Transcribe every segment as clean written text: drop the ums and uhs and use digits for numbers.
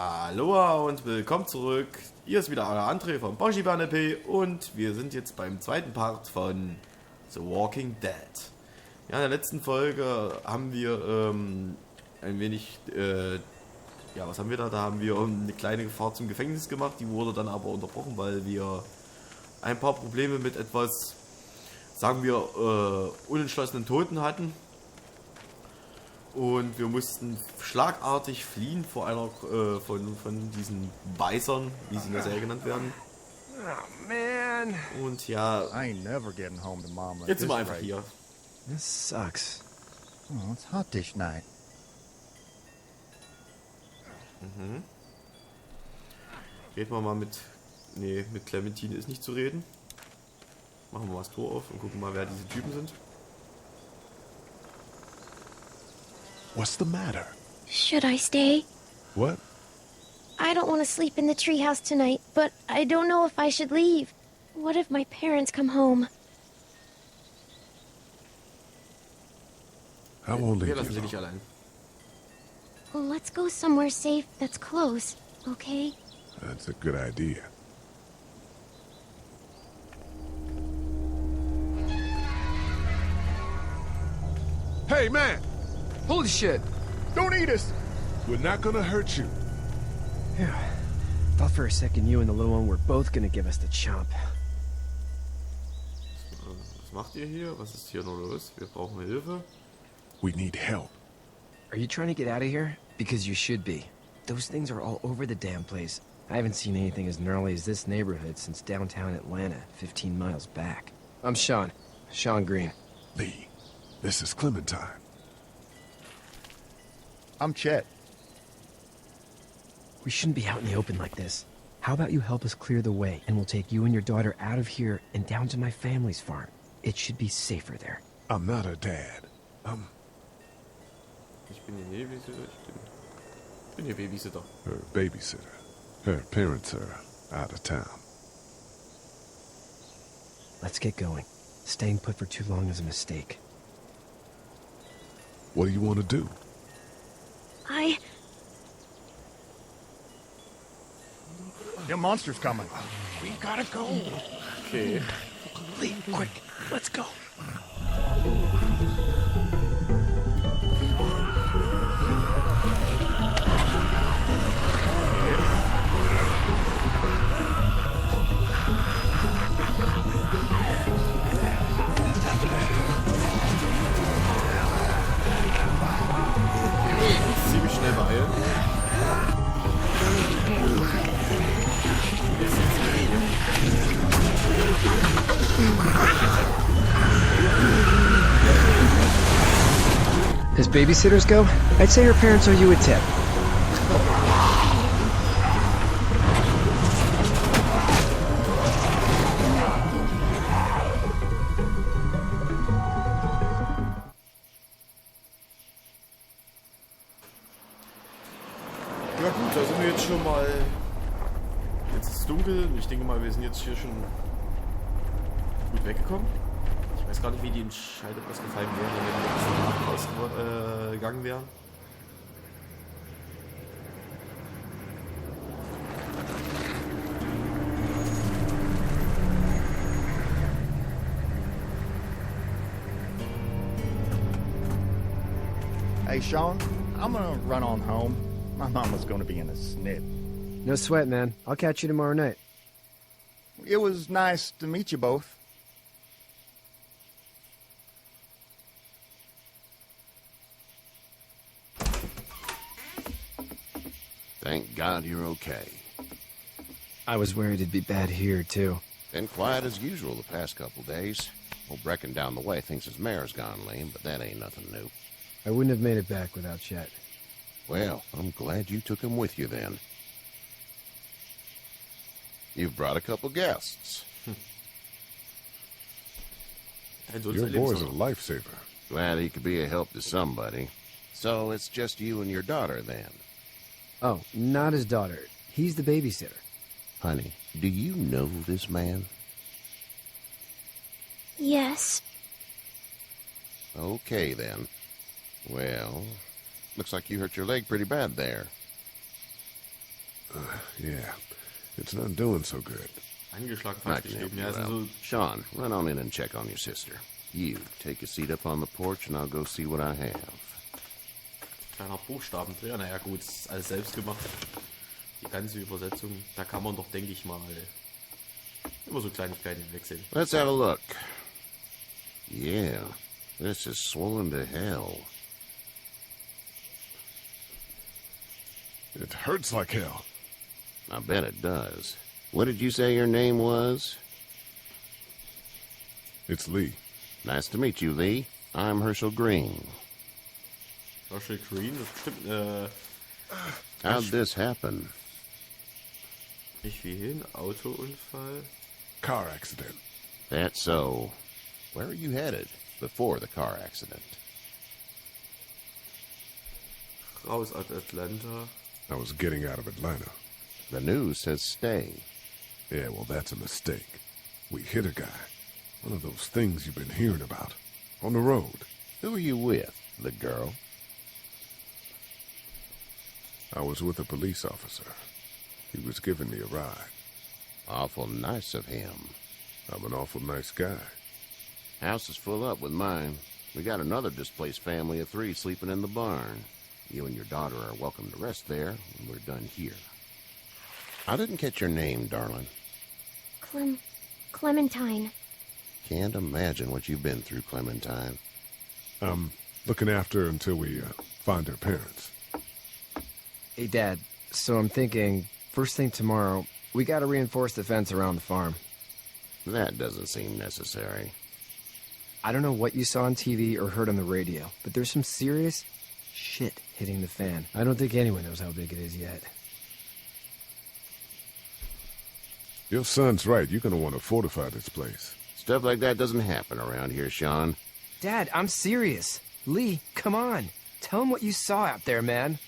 Aloha und willkommen zurück. Hier ist wieder euer André von BauschibaerenLP und wir sind jetzt beim zweiten Part von The Walking Dead. Ja, in der letzten Folge haben wir ein wenig, was haben wir da? Da haben wir eine kleine Fahrt zum Gefängnis gemacht, die wurde dann aber unterbrochen, weil wir ein paar Probleme mit etwas, sagen wir, unentschlossenen Toten hatten. Und wir mussten schlagartig fliehen vor einer von diesen Beißern, wie sie in der Serie genannt werden. Oh man. Und ja, I ain't never getting home to mom like jetzt sind wir this einfach rate. hier. This sucks. Oh, it's hot this night. Reden wir mal mit... Nee, mit Clementine ist nicht zu reden. Machen wir mal das Tor auf und gucken mal, wer diese Typen sind. What's the matter? Should I stay? What? I don't want to sleep in the treehouse tonight, but I don't know if I should leave. What if my parents come home? I won't Wir leave lassen sie you nicht alone. allein. Well, let's go somewhere safe that's close, okay? That's a good idea. Hey, man! Holy shit. Don't eat us! We're not gonna hurt you. Yeah. Thought for a second you and the little one were both gonna give us the chomp. Was macht ihr hier? Was ist hier noch los? Wir brauchen Hilfe. We need help. Are you trying to get out of here? Because you should be. Those things are all over the damn place. I haven't seen anything as gnarly as this neighborhood since downtown Atlanta, 15 miles back. I'm Sean. Sean Green. Lee, this is Clementine. I'm Chet. We shouldn't be out in the open like this. How about you help us clear the way, and we'll take you and your daughter out of here and down to my family's farm. It should be safer there. I'm not her dad. Ich bin hier Babysitter. Ich bin hier Babysitter. Her babysitter. Her parents are out of town. Let's get going. Staying put for too long is a mistake. What do you want to do? Them monsters coming. We gotta go. Okay. Lee, quick, let's go. Ziemlich schnell beeilen. As babysitters go, I'd say her parents owe you a tip. Ja gut, da sind wir jetzt schon mal... Jetzt ist es dunkel und ich denke mal, wir sind jetzt hier schon gut weggekommen. Ich weiß gar nicht, wie die Entscheidung ausgefallen wäre, wenn wir jetzt rausgegangen wären. Hey, Sean, I'm gonna run on home. My mama's gonna be in a snip. No sweat, man. I'll catch you tomorrow night. It was nice to meet you both. Thank God you're okay. I was worried it'd be bad here, too. Been quiet as usual the past couple days. Old Brecken down the way thinks his mare's gone lame, but that ain't nothing new. I wouldn't have made it back without Chet. Well, I'm glad you took him with you then. You've brought a couple guests. Your boy's a lifesaver. Glad he could be a help to somebody. So it's just you and your daughter then. Oh, not his daughter. He's the babysitter. Honey, do you know this man? Yes. Okay then. Well, looks like you hurt your leg pretty bad there. Yeah, it's not doing so good. Angeschlagen, I falsch can help geschrieben. you Ja, es ist out. so Sean, run on in and check on your sister. You, take a seat up on the porch and I'll go see what I have. kleiner Buchstabendreher. Naja gut, ist alles selbst gemacht. Die ganze Übersetzung, da kann man doch, denke ich mal, immer so Kleinigkeiten wechseln. Let's have a look. Yeah, this is swollen to hell. It hurts like hell. I bet it does. What did you say your name was? It's Lee. Nice to meet you, Lee. I'm Herschel Green. Hershel Green, das ist bestimmt, How'd this happen? nicht wie hin, Autounfall. Car accident. That's so. Where are you headed before the car accident? Raus aus Atlanta. I was getting out of Atlanta. The news says stay. Yeah, well, that's a mistake. We hit a guy. One of those things you've been hearing about. On the road. Who are you with? The girl? I was with a police officer. He was giving me a ride. Awful nice of him. I'm an awful nice guy. House is full up with mine. We got another displaced family of 3 sleeping in the barn. You and your daughter are welcome to rest there when we're done here. I didn't catch your name, darling. Clementine. Can't imagine what you've been through, Clementine. I'm looking after her until we find her parents. Hey, Dad, so I'm thinking, first thing tomorrow, we gotta reinforce the fence around the farm. That doesn't seem necessary. I don't know what you saw on TV or heard on the radio, but there's some serious shit hitting the fan. I don't think anyone knows how big it is yet. Your son's right. You're gonna want to fortify this place. Stuff like that doesn't happen around here, Sean. Dad, I'm serious. Lee, come on. Tell him what you saw out there, man.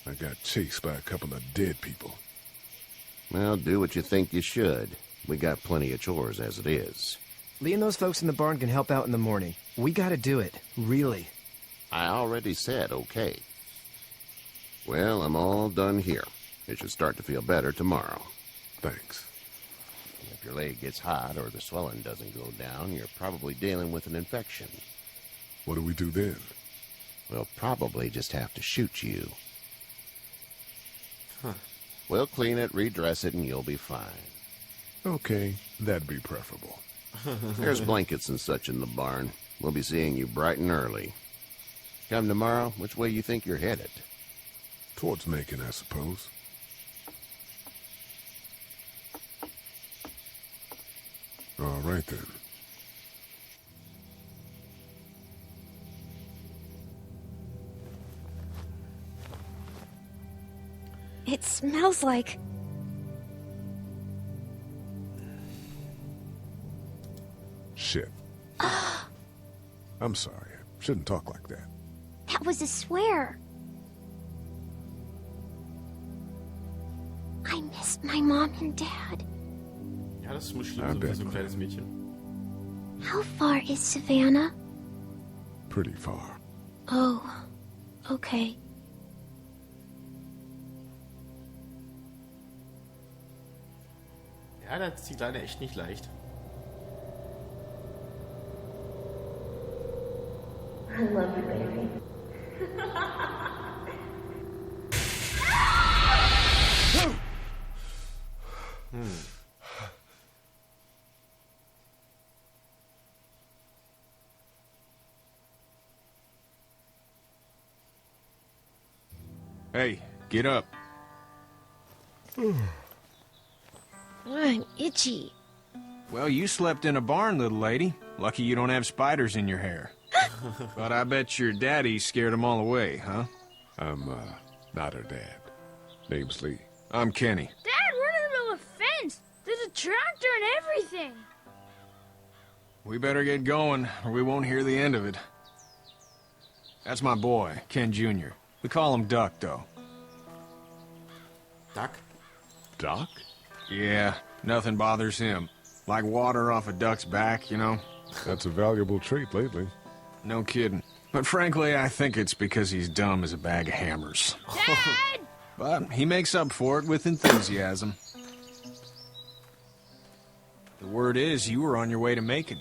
I got chased by a couple of dead people. Well, do what you think you should. We got plenty of chores as it is. Lee and those folks in the barn can help out in the morning. We gotta do it. Really. I already said okay. Well, I'm all done here. It should start to feel better tomorrow. Thanks. If your leg gets hot or the swelling doesn't go down, you're probably dealing with an infection. What do we do then? We'll probably just have to shoot you. Huh. We'll clean it, redress it, and you'll be fine. Okay, that'd be preferable. There's blankets and such in the barn. We'll be seeing you bright and early. Come tomorrow, which way you think you're headed? Towards Macon, I suppose. All right, then. It smells like... Shit. I'm sorry. I shouldn't talk like that. That was a swear. I miss my mom and dad. Ja, das muss schlimm sein für so ein kleines Mädchen. How far is Savannah? Pretty far. Oh, okay. Ja, da ist die Kleine echt nicht leicht. I love you, baby. Hey, get up. I'm itchy. Well, you slept in a barn, little lady. Lucky you don't have spiders in your hair. But I bet your daddy scared them all away, huh? I'm, not her dad. Name's Lee. I'm Kenny. Dad, we're in the middle of a fence. There's a tractor and everything. We better get going, or we won't hear the end of it. That's my boy, Ken Jr. We call him Duck, though. Duck? Doc? Yeah, nothing bothers him. Like water off a duck's back, you know? That's a valuable trait lately. No kidding. But frankly, I think it's because he's dumb as a bag of hammers. Dad! But he makes up for it with enthusiasm. The word is you were on your way to Macon.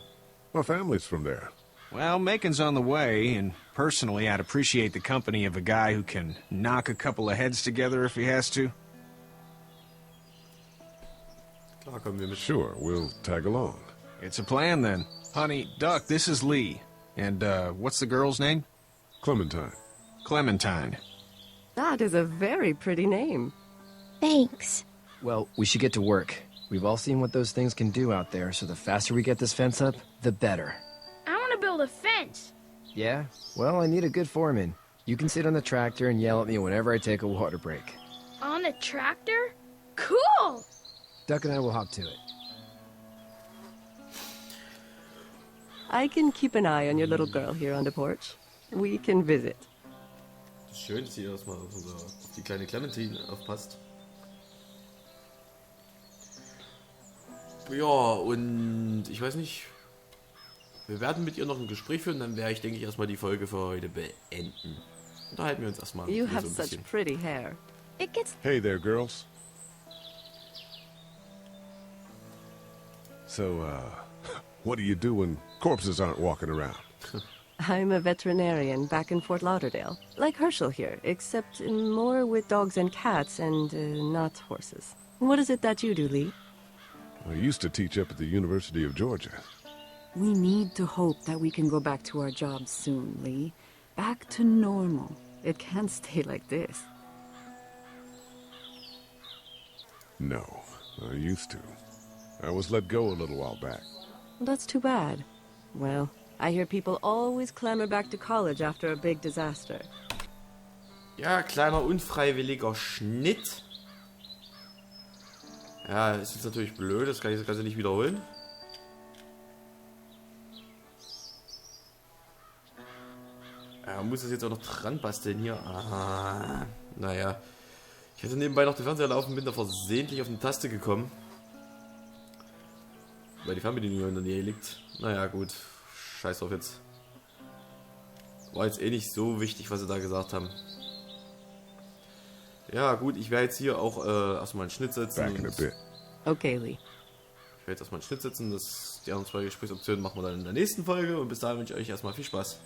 My family's from there. Well, Macon's on the way, and personally, I'd appreciate the company of a guy who can knock a couple of heads together if he has to. Klar kommen wir mit. Sure, we'll tag along. It's a plan, then. Honey, Duck, this is Lee. And, what's the girl's name? Clementine. Clementine. That is a very pretty name. Thanks. Well, we should get to work. We've all seen what those things can do out there, so the faster we get this fence up, the better. I want to build a fence. Yeah? Well, I need a good foreman. You can sit on the tractor and yell at me whenever I take a water break. On the tractor? Cool! Duck and I will hop to it. I can keep an eye on your little girl here on the porch. We can visit. Das ist schön, dass ihr erstmal auf die kleine Clementine aufpasst. Ja, und ich weiß nicht, wir werden mit ihr noch ein Gespräch führen, dann werde ich, denke ich, erstmal die Folge für heute beenden. Unterhalten wir uns erstmal You so have ein such bisschen. pretty hair. It gets... Hey there, girls. So, what do you do when corpses aren't walking around? I'm a veterinarian back in Fort Lauderdale. Like Herschel here, except more with dogs and cats and not horses. What is it that you do, Lee? I used to teach up at the University of Georgia. We need to hope that we can go back to our jobs soon, Lee. Back to normal. It can't stay like this. No, I used to. I was let go a little while back. That's too bad. Well, I hear people always clamor back to college after a big disaster. Ja, kleiner unfreiwilliger Schnitt. Ja, ist jetzt natürlich blöd, das kann ich das Ganze nicht wiederholen. Ja, man muss das jetzt auch noch dran basteln hier. Ah, naja. Ich hatte nebenbei noch den Fernseher laufen, bin da versehentlich auf eine Taste gekommen. Weil die Fernbedienung in der Nähe liegt. Naja, gut. Scheiß drauf jetzt. War jetzt eh nicht so wichtig, was sie da gesagt haben. Ja, gut, ich werde jetzt hier auch erstmal einen Schnitt setzen. Back in a bit. Okay, Lee. Ich werde jetzt erstmal einen Schnitt setzen. Die anderen zwei Gesprächsoptionen machen wir dann in der nächsten Folge. Und bis dahin wünsche ich euch erstmal viel Spaß.